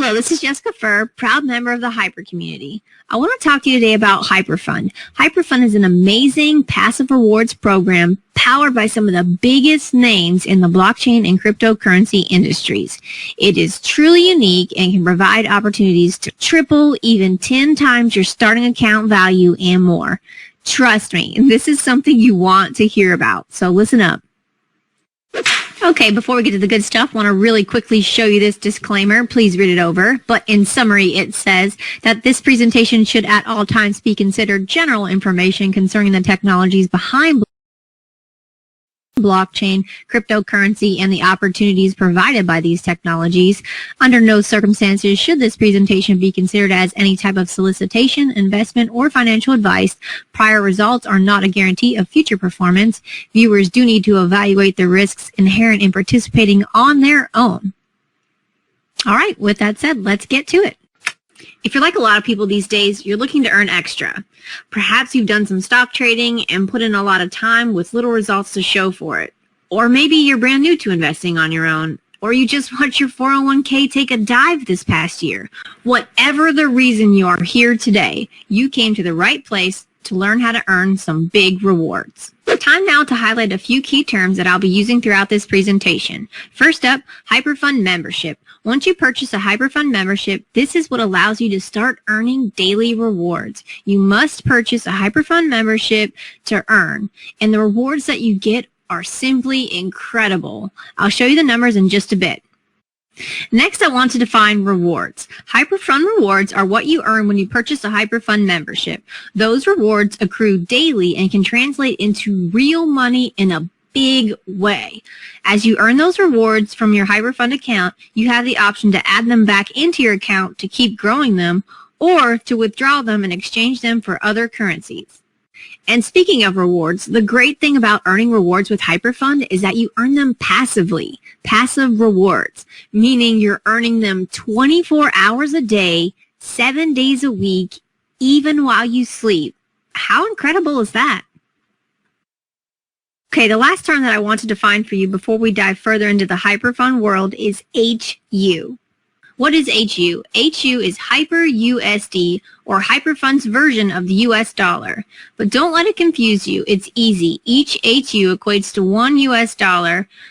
Hello, this is Jessica Furr, proud member of the Hyper community. I want to talk to you today about HyperFund. HyperFund is an amazing passive rewards program powered by some of the biggest names in the blockchain and cryptocurrency industries. It is truly unique and can provide opportunities to triple, even 10 times your starting account value and more. Trust me, this is something you want to hear about, so listen up. Okay, before we get to the good stuff, I want to really quickly show you this disclaimer. Please read it over. But in summary, it says that this presentation should at all times be considered general information concerning the technologies behind blockchain, cryptocurrency, and the opportunities provided by these technologies. Under no circumstances should this presentation be considered as any type of solicitation, investment, or financial advice. Prior results are not a guarantee of future performance. Viewers do need to evaluate the risks inherent in participating on their own. All right, with that said, let's get to it. If you're like a lot of people these days, you're looking to earn extra. Perhaps you've done some stock trading and put in a lot of time with little results to show for it. Or maybe you're brand new to investing on your own. Or you just watched your 401k take a dive this past year. Whatever the reason you are here today, you came to the right place to learn how to earn some big rewards. Time now to highlight a few key terms that I'll be using throughout this presentation. First up, HyperFund membership. Once you purchase a HyperFund membership, this is what allows you to start earning daily rewards. You must purchase a HyperFund membership to earn, and the rewards that you get are simply incredible. I'll show you the numbers in just a bit. Next, I want to define rewards. HyperFund rewards are what you earn when you purchase a HyperFund membership. Those rewards accrue daily and can translate into real money in a big way. As you earn those rewards from your HyperFund account, you have the option to add them back into your account to keep growing them, or to withdraw them and exchange them for other currencies. And speaking of rewards, the great thing about earning rewards with HyperFund is that you earn them passively. Passive rewards, meaning you're earning them 24 hours a day, 7 days a week, even while you sleep. How incredible is that? Okay, the last term that I want to define for you before we dive further into the HyperFund world is HU. What is HU? HU is HyperUSD, or HyperFund's version of the US dollar. But don't let it confuse you. It's easy. Each HU equates to $1 US.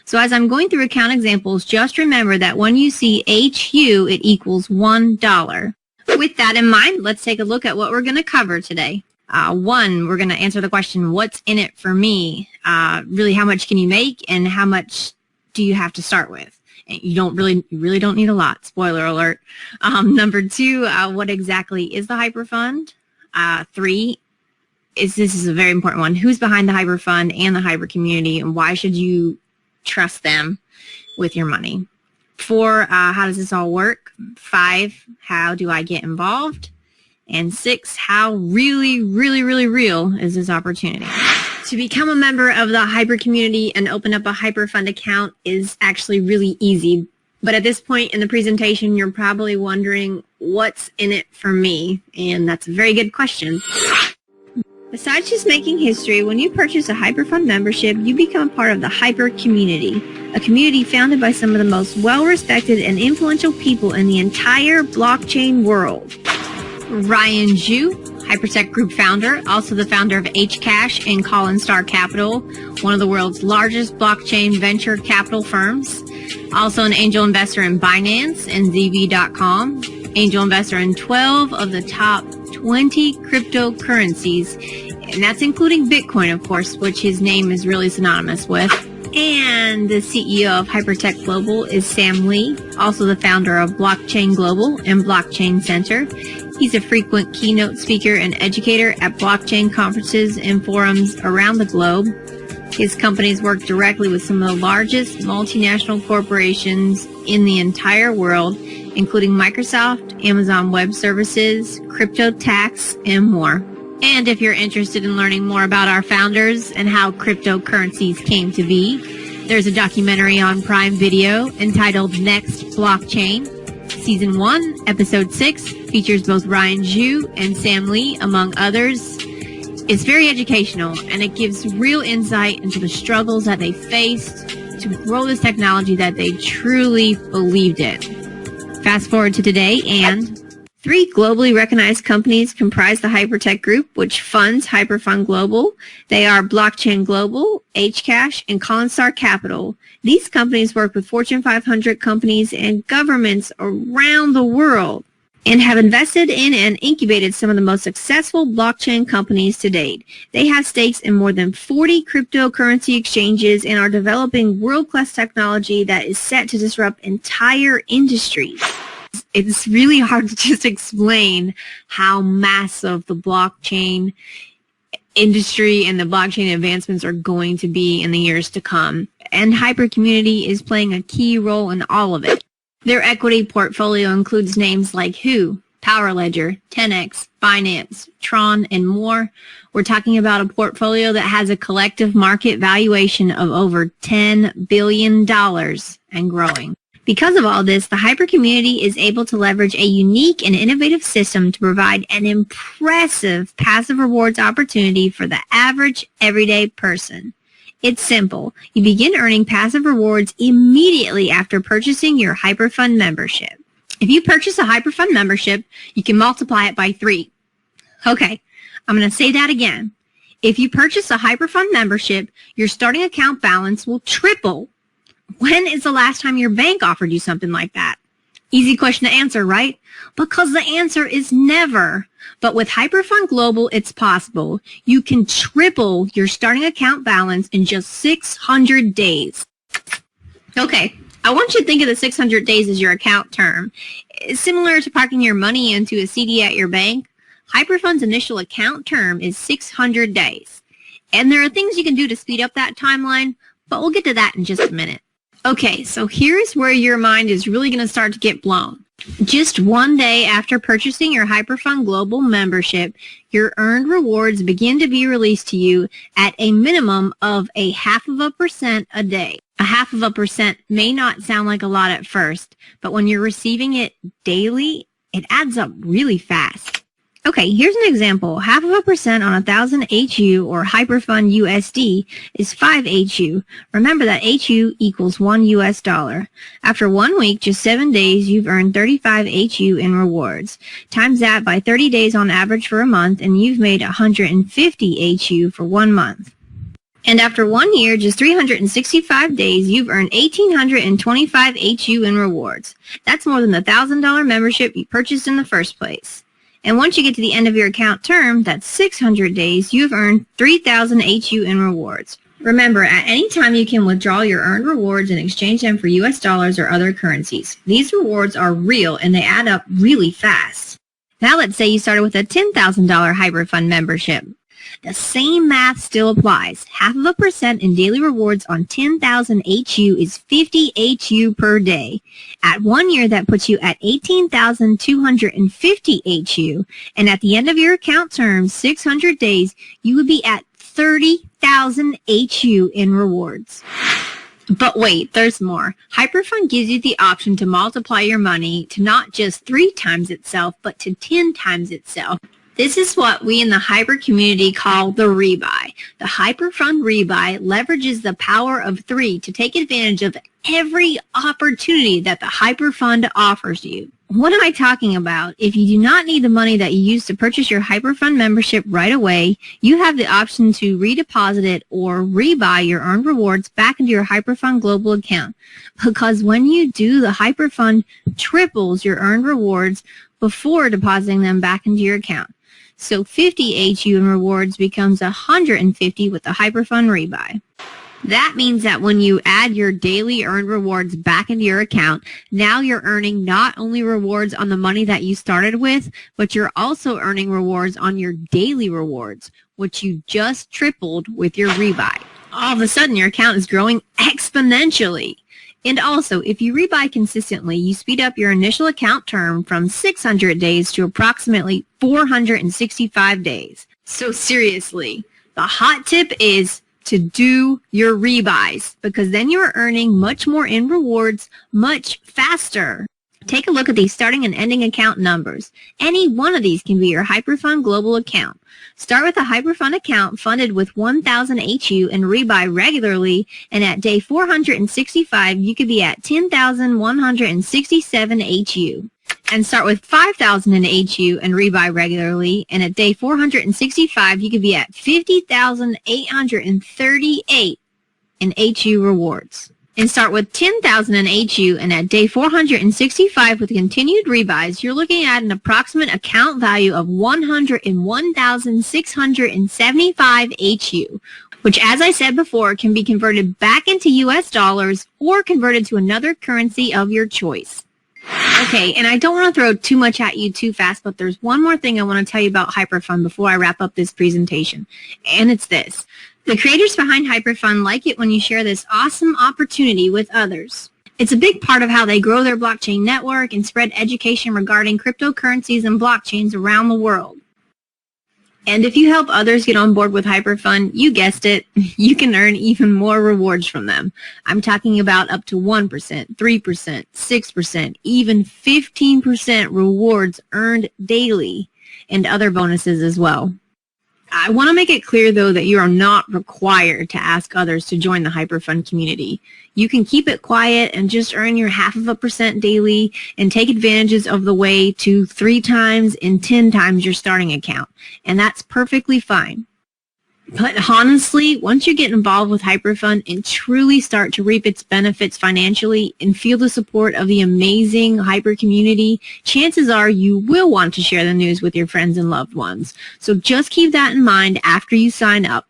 So as I'm going through account examples, just remember that when you see HU, it equals $1. With that in mind, let's take a look at what we're going to cover today. One, we're going to answer the question, what's in it for me? Really, how much can you make, and how much do you have to start with? And you really don't need a lot. Spoiler alert. Number two, what exactly is the HyperFund? Three, this is a very important one. Who's behind the HyperFund and the Hyper community, and why should you trust them with your money? Four, how does this all work? Five, how do I get involved? And six, how really real is this opportunity? To become a member of the Hyper community and open up a HyperFund account is actually really easy. But at this point in the presentation, you're probably wondering, what's in it for me? And that's a very good question. Besides just making history, when you purchase a HyperFund membership, you become part of the Hyper community, a community founded by some of the most well-respected and influential people in the entire blockchain world. Ryan Zhu, HyperTech Group founder, also the founder of Hcash and Colin Star Capital, one of the world's largest blockchain venture capital firms. Also an angel investor in Binance and ZV.com, angel investor in 12 of the top 20 cryptocurrencies, and that's including Bitcoin, of course, which his name is really synonymous with. And the CEO of HyperTech Global is Sam Lee, also the founder of Blockchain Global and Blockchain Center. He's a frequent keynote speaker and educator at blockchain conferences and forums around the globe. His companies work directly with some of the largest multinational corporations in the entire world, including Microsoft, Amazon Web Services, Crypto Tax, and more. And if you're interested in learning more about our founders and how cryptocurrencies came to be, there's a documentary on Prime Video entitled Next Blockchain. Season 1, Episode 6 features both Ryan Zhu and Sam Lee, among others. It's very educational, and it gives real insight into the struggles that they faced to grow this technology that they truly believed in. Fast forward to today, and 3 globally recognized companies comprise the HyperTech Group, which funds HyperFund Global. They are Blockchain Global, Hcash, and Collinstar Capital. These companies work with Fortune 500 companies and governments around the world and have invested in and incubated some of the most successful blockchain companies to date. They have stakes in more than 40 cryptocurrency exchanges and are developing world-class technology that is set to disrupt entire industries. It's really hard to just explain how massive the blockchain industry and the blockchain advancements are going to be in the years to come. And Hyper Community is playing a key role in all of it. Their equity portfolio includes names like Who, Powerledger, 10x, Binance, Tron, and more. We're talking about a portfolio that has a collective market valuation of over $10 billion and growing. Because of all this, the Hyper Community is able to leverage a unique and innovative system to provide an impressive passive rewards opportunity for the average everyday person. It's simple. You begin earning passive rewards immediately after purchasing your HyperFund membership. If you purchase a HyperFund membership, you can multiply it by 3. Okay, I'm going to say that again. If you purchase a HyperFund membership, your starting account balance will triple. When is the last time your bank offered you something like that? Easy question to answer, right? Because the answer is never. But with HyperFund Global, it's possible. You can triple your starting account balance in just 600 days. Okay, I want you to think of the 600 days as your account term. It's similar to parking your money into a CD at your bank. HyperFund's initial account term is 600 days. And there are things you can do to speed up that timeline, but we'll get to that in just a minute. Okay, so here's where your mind is really going to start to get blown. Just one day after purchasing your HyperFund Global membership, your earned rewards begin to be released to you at a minimum of 0.5% a day. 0.5% may not sound like a lot at first, but when you're receiving it daily, it adds up really fast. Okay, here's an example. 0.5% on 1,000 HU or HyperFund USD is 5 HU. Remember that HU equals $1. After 1 week, just 7 days, you've earned 35 HU in rewards. Times that by 30 days on average for a month, and you've made 150 HU for 1 month. And after 1 year, just 365 days, you've earned 1,825 HU in rewards. That's more than the $1,000 membership you purchased in the first place. And once you get to the end of your account term, that's 600 days, you've earned 3,000 HU in rewards. Remember, at any time you can withdraw your earned rewards and exchange them for US dollars or other currencies. These rewards are real and they add up really fast. Now let's say you started with a $10,000 HyperFund membership. The same math still applies. 0.5% in daily rewards on 10,000 HU is 50 HU per day. At 1 year, that puts you at 18,250 HU. And at the end of your account term, 600 days, you would be at 30,000 HU in rewards. But wait, there's more. HyperFund gives you the option to multiply your money to not just 3 times itself, but to 10 times itself. This is what we in the Hyper community call the rebuy. The HyperFund rebuy leverages the power of 3 to take advantage of every opportunity that the HyperFund offers you. What am I talking about? If you do not need the money that you use to purchase your HyperFund membership right away, you have the option to redeposit it or rebuy your earned rewards back into your HyperFund Global account. Because when you do, the HyperFund triples your earned rewards before depositing them back into your account. So 50 HU in rewards becomes 150 with the HyperFund rebuy. That means that when you add your daily earned rewards back into your account, now you're earning not only rewards on the money that you started with, but you're also earning rewards on your daily rewards, which you just tripled with your rebuy. All of a sudden, your account is growing exponentially. And also, if you rebuy consistently, you speed up your initial account term from 600 days to approximately 465 days. So seriously, the hot tip is to do your rebuys, because then you're earning much more in rewards much faster. Take a look at these starting and ending account numbers. Any one of these can be your HyperFund Global account. Start with a HyperFund account funded with 1,000 HU and rebuy regularly, and at day 465, you could be at 10,167 HU. And start with 5,000 in HU and rebuy regularly, and at day 465, you could be at 50,838 in HU rewards. And start with 10,000 in HU, and at day 465 with continued rebuys, you're looking at an approximate account value of 101,675 HU, which, as I said before, can be converted back into US dollars or converted to another currency of your choice. Okay, and I don't want to throw too much at you too fast, but there's one more thing I want to tell you about HyperFund before I wrap up this presentation, and it's this. The creators behind HyperFund like it when you share this awesome opportunity with others. It's a big part of how they grow their blockchain network and spread education regarding cryptocurrencies and blockchains around the world. And if you help others get on board with HyperFund, you guessed it, you can earn even more rewards from them. I'm talking about up to 1%, 3%, 6%, even 15% rewards earned daily, and other bonuses as well. I want to make it clear, though, that you are not required to ask others to join the HyperFund community. You can keep it quiet and just earn your 0.5% daily and take advantages of the way to 3 times and 10 times your starting account. And that's perfectly fine. But honestly, once you get involved with HyperFund and truly start to reap its benefits financially and feel the support of the amazing Hyper community, chances are you will want to share the news with your friends and loved ones. So just keep that in mind after you sign up.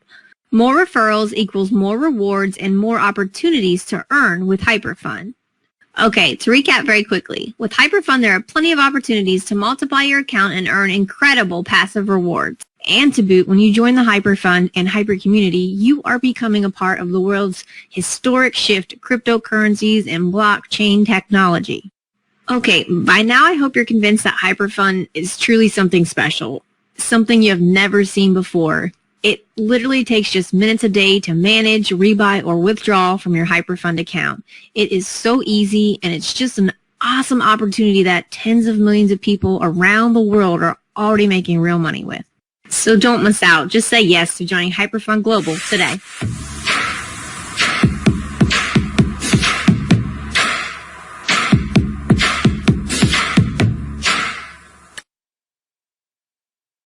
More referrals equals more rewards and more opportunities to earn with HyperFund. Okay, to recap very quickly, with HyperFund there are plenty of opportunities to multiply your account and earn incredible passive rewards. And to boot, when you join the HyperFund and Hyper community, you are becoming a part of the world's historic shift to cryptocurrencies and blockchain technology. Okay, by now I hope you're convinced that HyperFund is truly something special, something you have never seen before. It literally takes just minutes a day to manage, rebuy, or withdraw from your HyperFund account. It is so easy, and it's just an awesome opportunity that tens of millions of people around the world are already making real money with. So don't miss out. Just say yes to joining HyperFund Global today.